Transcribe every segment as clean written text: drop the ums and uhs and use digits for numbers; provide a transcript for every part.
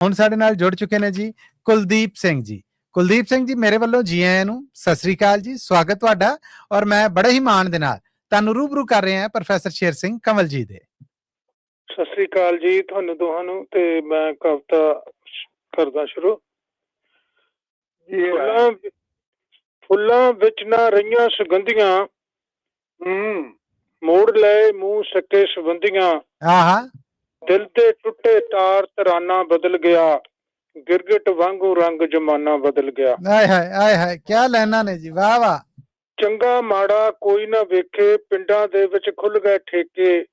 ਹੁਣ ਸਾਡੇ ਨਾਲ ਜੁੜ ਚੁੱਕੇ ਨੇ ਜੀ ਕੁਲਦੀਪ ਸਿੰਘ ਜੀ। ਕੁਲਦੀਪ ਸਿੰਘ ਜੀ, ਮੇਰੇ ਵੱਲੋਂ ਜੀ ਆਇਆਂ ਨੂੰ ਸਤਿ ਸ੍ਰੀ ਅਕਾਲ ਜੀ, ਸਵਾਗਤ ਤੁਹਾਡਾ। ਔਰ ਮੈਂ ਬੜੇ ਹੀ ਮਾਣ ਦੇ ਨਾਲ ਤੁਹਾਨੂੰ ਰੂਬਰੂ ਕਰ ਰਹੇ ਹਾਂ ਪ੍ਰੋਫੈਸਰ ਸ਼ੇਰ ਸਿੰਘ ਕੰਵਲ ਜੀ ਦੇ। ਸਤਿ ਸ੍ਰੀ ਅਕਾਲ ਜੀ ਤੁਹਾਨੂੰ ਦੋਹਾਂ ਨੂੰ। ਤੇ ਮੈਂ ਕਵਿਤਾ ਕਰਦਾ ਸ਼ੁਰੂ। ਫੁੱਲਾਂ ਵਿੱਚ ਨਾ ਰਹੀਆਂ ਸੁਗੰਧੀਆਂ, ਮੋੜ ਲਏ ਮੂੰਹ ਸੱਕੇ ਸੰਬੰਧੀਆਂ। ਦਿਲ ਤੇ ਟੁੱਟੇ ਤਾਰ ਤਰਾਨਾ ਬਦਲ ਗਿਆ, ਗਿਰਗਿਟ ਵਾਂਗੂ ਰੰਗ ਜਮਾਨਾ ਬਦਲ ਗਿਆ। ਆਏ ਹਾਏ ਆਏ ਹਾਏ, ਕਿਆ ਲੈਣਾ ਨੇ ਜੀ, ਵਾਹ ਵਾਹ। ਚੰਗਾ ਮਾੜਾ ਕੋਈ ਨਾ ਵੇਖੇ, ਪਿੰਡਾਂ ਦੇ ਵਿੱਚ ਖੁੱਲ ਗਏ ਠੇਕੇ।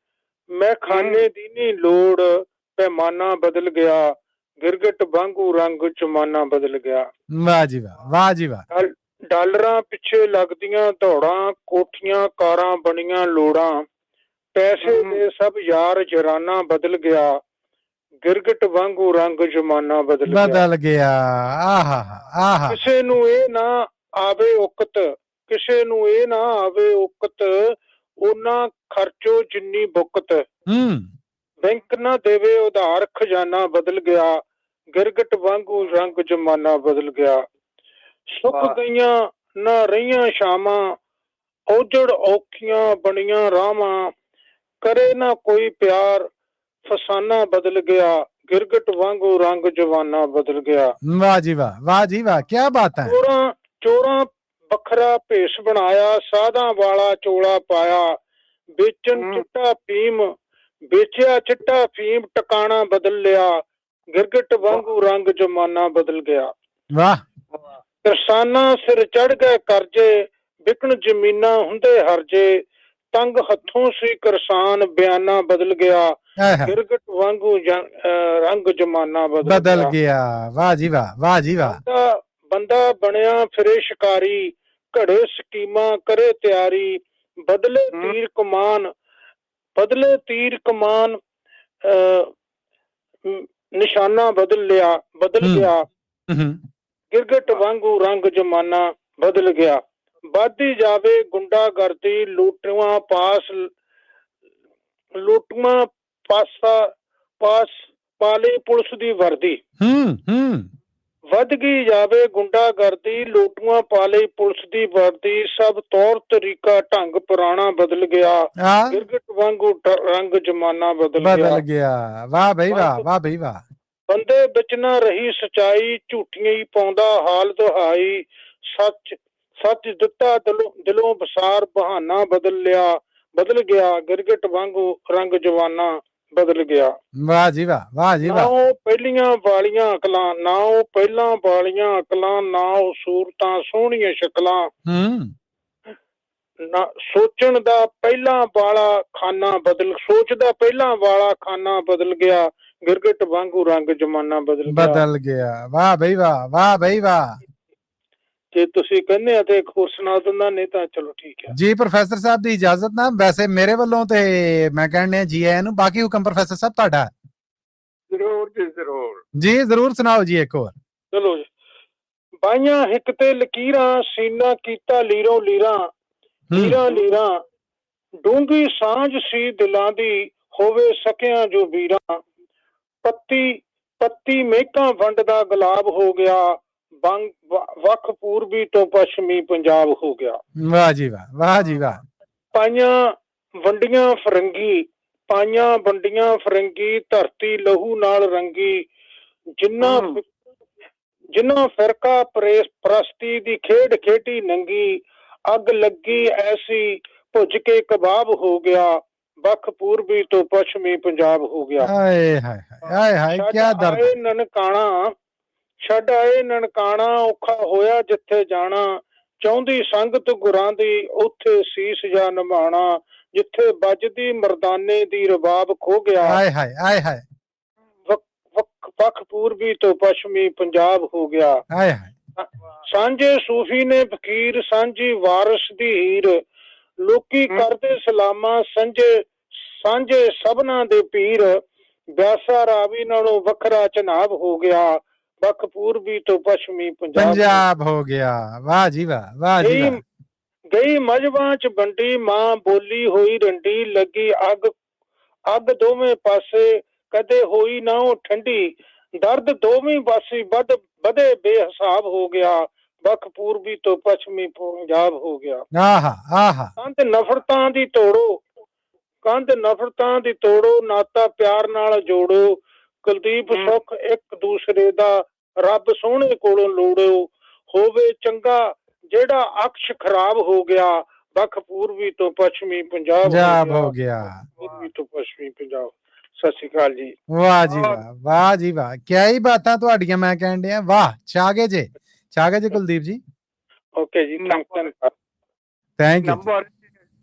ਮੈਂ ਖਾਨੇ ਦੀ ਨੀ ਲੋੜ, ਪੈਮਾਨਾ ਬਦਲ ਗਿਆ, ਗਿਰਗਿਟ ਵਾਂਗੂ ਰੰਗ ਜਮਾਨਾ ਬਦਲ ਗਿਆ। ਵਾਹ ਜੀ ਵਾਹ, ਵਾਹ ਜੀ ਵਾਹ। ਡਾਲਰਾਂ ਪਿੱਛੇ ਲੱਗਦੀਆਂ ਦੌੜਾਂ, ਕੋਠੀਆਂ ਕਾਰਾਂ ਬਣੀਆਂ ਲੋੜਾਂ। ਪੈਸੇ ਦੇ ਸਭ ਯਾਰ ਜਰਾਨਾ ਬਦਲ ਗਿਆ, ਗਿਰਗਿਟ ਵਾਂਗੂ ਰੰਗ ਜਮਾਨਾ ਬਦਲ ਗਿਆ। ਆਹਾ ਆਹਾ। ਕਿਸੇ ਨੂੰ ਇਹ ਨਾ ਆਵੇ ਉਕਤ, ਕਿਸੇ ਨੂੰ ਇਹ ਨਾ ਆਵੇ ਉਕਤ, ਉਹਨਾਂ ਖਰਚੋ ਜਿੰਨੀ ਬੁਕਤ। ਬੈਂਕ ਨਾ ਦੇਵੇ ਉਧਾਰ ਖਜ਼ਾਨਾ ਬਦਲ ਗਿਆ, ਗਿਰਗਿਟ ਵਾਂਗੂ ਰੰਗ ਜਮਾਨਾ ਬਦਲ ਗਿਆ। ਸੁੱਕ ਗਈਆਂ ਨਾ ਰਹੀਆਂ ਸ਼ਾਮਾਂ, ਔਜੜ ਔਖੀਆਂ ਬਣੀਆਂ ਰਾਵਾਂ। ਕਰੇ ਨਾ ਕੋਈ ਪਿਆਰ ਫਸਾਨਾ ਬਦਲ ਗਿਆ, ਗਿਰਗਿਟ ਵਾਂਗੂ ਰੰਗ ਜਵਾਨਾ ਬਦਲ ਗਿਆ। ਵਾਹ ਜੀ ਵਾਹ, ਵਾਹ ਜੀ ਵਾਹ, ਕੀ ਬਾਤ ਹੈ। ਚੋਰਾਂ ਵੱਖਰਾ ਭੇਸ ਬਣਾਇਆ, ਸਾਧਾਂ ਵਾਲਾ ਚੋਲਾ ਪਾਇਆ। ਵੇਚਣ ਚਿੱਟਾ ਫੀਮ, ਵੇਚਿਆ ਚਿੱਟਾ ਫੀਮ, ਟਿਕਾਣਾ ਬਦਲ ਲਿਆ, ਗਿਰਗਿਟ ਵਾਂਗੂ ਰੰਗ ਜਮਾਨਾ ਬਦਲ ਗਿਆ। ਵਾਹ। ਕਿਰਸਾਨਾਂ ਸਿਰ ਚੜ ਗਏ ਕਰਜ਼ੇ, ਵਿਕਣ ਜ਼ਮੀਨਾਂ ਹੁੰਦੇ ਹਰਜੇ। ਤੰਗ ਹੱਥੋਂ ਸੀ ਕਿਰਸਾਨ, ਬਿਆਨਾ ਬਦਲ ਗਿਆ, ਗਿਰਗਿਟ ਵਾਂਗੂ ਰੰਗ ਜਮਾਨਾ ਬਦਲ ਗਿਆ। ਵਾਹ ਜੀ ਵਾਹ, ਵਾਹ ਜੀ ਵਾਹ। ਬੰਦਾ ਬਣਿਆ ਫਿਰੇ ਸ਼ਿਕਾਰੀ, ਘੜੇ ਸਕੀਮਾਂ ਕਰੇ ਤਿਆਰੀ। ਬਦਲੇ ਤੀਰ ਕਮਾਨ, ਬਦਲੇ ਤੀਰ ਕਮਾਨ, ਨਿਸ਼ਾਨਾ ਬਦਲ ਲਿਆ, ਬਦਲ ਗਿਆ, ਗਿਰਗਿਟ ਵਾਂਗੂ ਰੰਗ ਜਮਾਨਾ ਬਦਲ ਗਿਆ। ਵੱਧਦੀ ਜਾਵੇ ਗੁੰਡਾਗਰਦੀ, ਲੂਟੂਆਂ ਪਾਸ ਲੂਟੂਆਂ ਪਾਸ ਪਾਲੀ ਪੁਲਿਸ ਦੀ ਵਰਦੀ। ਵੱਧ ਗਈ ਜਾਵੇ ਗੁੰਡਾਗਰਦੀ, ਲੂਟੂਆਂ ਪਾਲੀ ਪੁਲਿਸ ਦੀ ਵਰਦੀ। ਸਭ ਤੌਰ ਤਰੀਕਾ ਢੰਗ ਪੁਰਾਣਾ ਬਦਲ ਗਿਆ, ਗਿਰਗਿਟ ਵਾਂਗੂ ਰੰਗ ਜਮਾਨਾ ਬਦਲ ਗਿਆ। ਵਾਹ ਬਈ ਵਾਹ, ਵਾਹ ਬਈ ਵਾਹ। ਬੰਦੇ ਵਿੱਚ ਨਾ ਰਹੀ ਸਚਾਈ, ਝੂਠੀਆਂ ਹੀ ਪਾਉਂਦਾ ਹਾਲ ਦੁਹਾਈ। ਸੱਚ ਦਿੱਤਾ ਦਿਲੋਂ ਬਸਾਰ, ਬਹਾਨਾ ਬਦਲ ਗਿਆ, ਗਿਰਗਿਟ ਵਾਂਗੂ ਰੰਗ ਜਵਾਨਾ ਬਦਲ ਗਿਆ। ਵਾਹ ਜੀ ਵਾਹ, ਵਾਹ ਜੀ ਵਾਹ। ਨਾ ਉਹ ਪਹਿਲੀਆਂ ਵਾਲੀਆਂ ਅਕਲਾਂ, ਨਾ ਉਹ ਪਹਿਲਾਂ ਵਾਲੀਆਂ ਅਕਲਾਂ, ਨਾ ਉਹ ਸੂਰਤਾਂ ਸੋਹਣੀਆਂ ਸ਼ਕਲਾਂ। ਨਾ ਸੋਚਣ ਦਾ ਪਹਿਲਾਂ ਵਾਲਾ ਖਾਨਾ ਸੋਚਦਾ ਪਹਿਲਾਂ ਵਾਲਾ ਖਾਨਾ ਬਦਲ ਗਿਆ, ਗਿਰਗਿਟ ਵਾਂਗੂ ਰੰਗ ਜਮਾਨਾ ਬਦਲ ਗਿਆ। ਵਾਹ ਬਈ ਵਾਹ, ਵਾਹ ਬਈ ਵਾਹ। ਜੇ ਤੁਸੀਂ ਕਹਿੰਦੇ ਆ ਤੇ ਇੱਕ ਹੋਰ ਸੁਣਾ ਦਿੰਦਾ, ਨਹੀਂ ਤਾਂ ਚਲੋ ਠੀਕ ਹੈ ਜੀ। ਪ੍ਰੋਫੈਸਰ ਸਾਹਿਬ ਦੀ ਇਜਾਜ਼ਤ ਨਾਲ, ਵੈਸੇ ਮੇਰੇ ਵੱਲੋਂ ਤੇ ਮੈਂ ਕਹਿੰਦੇ ਜੀ ਆਇਆਂ ਨੂੰ, ਬਾਕੀ ਹੁਕਮ ਪ੍ਰੋਫੈਸਰ ਸਾਹਿਬ ਤੁਹਾਡਾ। ਜ਼ਰੂਰ ਜੀ ਜ਼ਰੂਰ ਜੀ, ਜ਼ਰੂਰ ਸੁਣਾਓ ਜੀ ਇੱਕ ਹੋਰ। ਚਲੋ ਜੀ। ਬਾਈਆਂ ਹਿੱਕ ਤੇ ਲਕੀਰਾਂ, ਸੀਨਾ ਕੀਤਾ ਲੀਰੋਂ ਲੀਰਾਂ, ਲੀਰਾਂ ਲੀਰਾਂ। ਡੂੰਗੀ ਸਾਂਝ ਸੀ ਦਿਲਾਂ ਦੀ, ਹੋਵੇ ਸਕਿਆ ਜੋ ਵੀਰਾਂ। ਪੱਤੀ ਮਹਿਕਾਂ ਵੰਡਦਾ ਗੁਲਾਬ ਹੋ ਗਿਆ, ਵੱਖ ਪੂਰਬੀ ਤੋਂ ਪੱਛਮੀ ਪੰਜਾਬ ਹੋ ਗਿਆ। ਵਾਹ ਜੀ ਵਾਹ, ਵਾਹ ਜੀ ਵਾਹ। ਪਾਈਆਂ ਵੰਡੀਆਂ ਫਰੰਗੀ, ਪਾਈਆਂ ਵੰਡੀਆਂ ਫਰੰਗੀ, ਧਰਤੀ ਲਹੂ ਨਾਲ ਰੰਗੀ। ਜਿੰਨਾ ਫਿਰਕਾ ਪ੍ਰਸਤੀ ਦੀ ਖੇਡ ਖੇਡੀ ਨੰਗੀ। ਅੱਗ ਲੱਗੀ ਐਸੀ ਭੁੱਜ ਕੇ ਕਬਾਬ ਹੋ ਗਿਆ, ਵੱਖ ਪੂਰਬੀ ਤੋਂ ਪੱਛਮੀ ਪੰਜਾਬ ਹੋ ਗਿਆ। ਹਾਏ ਹਾਏ ਹਾਏ ਹਾਏ, ਕਿਆ ਦਰਦ। ਨਨਕਾਣਾ ਛੱਡ ਆਏ ਨਨਕਾਣਾ, ਔਖਾ ਹੋਇਆ ਜਿੱਥੇ ਜਾਣਾ। ਚਾਹੁੰਦੀ ਸੰਗਤ ਗੁਰਾਂ ਦੀ, ਉੱਥੇ ਸੀਸ ਜਾ ਨਿਭਾਣਾ। ਜਿੱਥੇ ਵੱਜਦੀ ਮਰਦਾਨੇ ਦੀ ਰਬਾਬ ਖੋ ਗਿਆ, ਹਾਏ ਹਾਏ ਹਾਏ ਹਾਏ, ਵੱਖ ਪੂਰਬੀ ਤੋਂ ਪੱਛਮੀ ਪੰਜਾਬ ਹੋ ਗਿਆ। ਹਾਏ ਹਾਏ। ਸਾਂਝੇ ਸੂਫੀ ਨੇ ਫਕੀਰ, ਸਾਂਝੀ ਵਾਰਿਸ ਦੀ ਹੀਰ। ਲੋਕੀ ਕਰਦੇ ਸਲਾਮਾਂ, ਸਾਂਝੇ ਸਭਨਾਂ ਦੇ ਪੀਰ। ਬਿਆਸਾ ਰਾਵੀ ਨਾਲੋਂ ਵੱਖਰਾ ਚਨਾਬ ਹੋ ਗਿਆ, ਵੱਖ ਪੂਰਬੀ ਤੋਂ ਪੱਛਮੀ ਪੰਜਾਬ ਹੋ ਗਿਆ। ਵਾਹ ਜੀ ਵਾਹ, ਵਾਹ ਜੀ ਵਾਹ। ਗਈ ਮਜਬਾਂ ਚ ਵੰਡੀ, ਮਾਂ ਬੋਲੀ ਹੋਈ ਰੰਡੀ। ਲੱਗੀ ਅੱਗ ਦੋਵੇਂ ਪਾਸੇ, ਕਦੇ ਹੋਈ ਨਾ ਉਹ ਠੰਡੀ। ਦਰਦ ਦੋਵੇਂ ਪਾਸੇ ਵਧੇ ਬੇਹਿਸਾਬ ਹੋ ਗਿਆ, ਵੱਖ ਪੂਰਬੀ ਤੋਂ ਪੱਛਮੀ ਪੰਜਾਬ ਹੋ ਗਿਆ। ਆਹਾ ਆਹਾ। ਕੰਧ ਨਫ਼ਰਤਾਂ ਦੀ ਤੋੜੋ, ਕੰਧ ਨਫ਼ਰਤਾਂ ਦੀ ਤੋੜੋ, ਨਾਤਾ ਪਿਆਰ ਨਾਲ ਜੋੜੋ। ਕੁਲਦੀਪ ਸੁੱਖ ਇੱਕ ਦੂਸਰੇ ਦਾ ਰੱਬ ਸੋਹਣੇ ਕੋਲੋਂ ਲੋੜੋ। ਹੋਵੇ ਚੰਗਾ ਜਿਹੜਾ ਅਕਸ਼ ਖਰਾਬ ਹੋ ਗਿਆ, ਵੱਖ ਪੂਰਬੀ ਤੋਂ ਪੱਛਮੀ ਪੰਜਾਬ ਹੋ ਗਿਆ। ਪੂਰਬੀ ਤੋਂ ਪੱਛਮੀ ਪੰਜਾਬ। ਸਤਿ ਸ਼੍ਰੀ ਅਕਾਲ ਜੀ। ਵਾਹ ਜੀ ਵਾਹ, ਵਾਹ ਜੀ ਵਾਹ, ਕਿਆ ਹੀ ਬਾਤਾਂ ਤੁਹਾਡੀਆਂ ਮੈਂ ਕਹਿਣ ਡਿਆ। ਵਾਹ, ਛਾਗੇ ਜੇ ਕੁਲਦੀਪ ਜੀ। ਓਕੇ ਜੀ, ਧੰਨਵਾਦ। Thank you. ਨੰਬਰ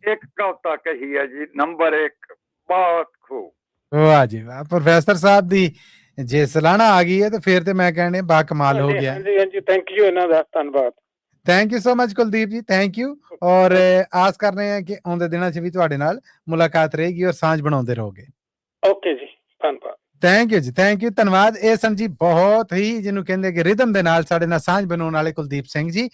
ਇੱਕ ਕਵਿਤਾ ਕਹੀ ਹੈ ਜੀ, ਨੰਬਰ 1 ਬਹੁਤ ਖੂਬ। ਵਾਹ ਜੀ ਵਾਹ, ਪ੍ਰੋਫੈਸਰ ਸਾਹਿਬ ਦੀ ਜੇ ਸਲਾਹਣਾ ਆ ਗਈ ਹੈ ਤੇ ਫਿਰ ਤੇ ਮੈਂ ਕਹਿਣੇ ਬਾ ਕਮਾਲ ਹੋ ਗਿਆ। ਹਾਂਜੀ ਹਾਂਜੀ, ਥੈਂਕ ਯੂ, ਇਹਨਾਂ ਦਾ ਧੰਨਵਾਦ। Thank you so much Kuldeep ਜੀ, ਥੈਂਕ ਯੂ। ਔਰ ਆਸ ਕਰ ਰਹੇ ਹਾਂ ਕਿ ਆਉਂਦੇ ਦਿਨਾਂ 'ਚ ਵੀ ਤੁਹਾਡੇ ਨਾਲ ਮੁਲਾਕਾਤ ਰਹੇਗੀ ਔਰ ਸਾਂਝ ਬਣਾਉਂਦੇ ਰਹੋਗੇ। ਓਕੇ ਜੀ, ਧੰਨਵਾਦ। ਥੈਂਕ ਯੂ ਜੀ, ਥੈਂਕ ਯੂ, ਧੰਨਵਾਦ। ਇਹ ਸਨ ਜੀ ਬਹੁਤ ਹੀ ਜਿਹਨੂੰ ਕਹਿੰਦੇ ਕਿ ਰਿਦਮ ਦੇ ਨਾਲ ਸਾਡੇ ਨਾਲ ਸਾਂਝ ਬਣਾਉਣ ਵਾਲੇ ਕੁਲਦੀਪ ਸਿੰਘ ਜੀ।